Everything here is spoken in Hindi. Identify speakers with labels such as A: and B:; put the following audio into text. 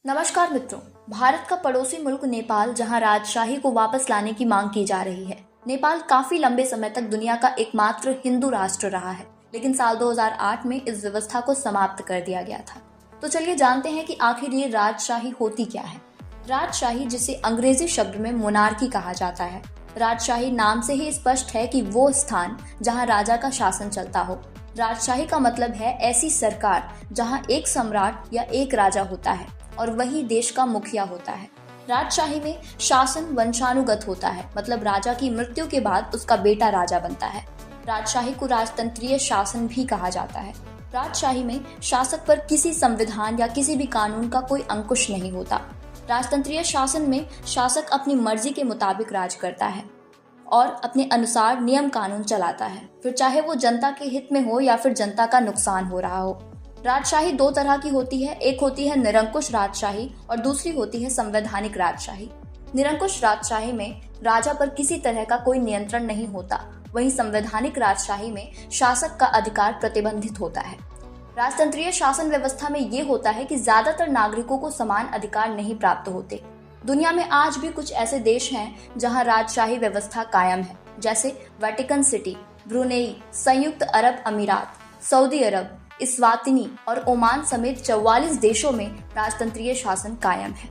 A: नमस्कार मित्रों। भारत का पड़ोसी मुल्क नेपाल, जहां राजशाही को वापस लाने की मांग की जा रही है। नेपाल काफी लंबे समय तक दुनिया का एकमात्र हिंदू राष्ट्र रहा है, लेकिन साल 2008 में इस व्यवस्था को समाप्त कर दिया गया था। तो चलिए जानते हैं कि आखिर ये राजशाही होती क्या है। राजशाही, जिसे अंग्रेजी शब्द में मोनार्की कहा जाता है, राजशाही नाम से ही स्पष्ट है कि वो स्थान जहाँ राजा का शासन चलता हो। राजशाही का मतलब है ऐसी सरकार जहाँ एक सम्राट या एक राजा होता है और वही देश का मुखिया होता है। राजशाही में शासन वंशानुगत होता है, मतलब राजा की मृत्यु के बाद उसका बेटा राजा बनता है। राजशाही को राजतंत्रीय शासन भी कहा जाता है। राजशाही में शासक पर किसी संविधान या किसी भी कानून का कोई अंकुश नहीं होता। राजतंत्रीय शासन में शासक अपनी मर्जी के मुताबिक राज करता है और अपने अनुसार नियम कानून चलाता है, फिर चाहे वो जनता के हित में हो या फिर जनता का नुकसान हो रहा हो। राजशाही दो तरह की होती है, एक होती है निरंकुश राजशाही और दूसरी होती है संवैधानिक राजशाही। निरंकुश राजशाही में राजा पर किसी तरह का कोई नियंत्रण नहीं होता, वहीं संवैधानिक राजशाही में शासक का अधिकार प्रतिबंधित होता है। राजतंत्रीय शासन व्यवस्था में ये होता है कि ज्यादातर नागरिकों को समान अधिकार नहीं प्राप्त होते। दुनिया में आज भी कुछ ऐसे देश हैं जहां राजशाही व्यवस्था कायम है, जैसे वेटिकन सिटी, ब्रुनेई, संयुक्त अरब अमीरात, सऊदी अरब, इस्वातिनी और ओमान समेत 44 देशों में राजतंत्रीय शासन कायम है।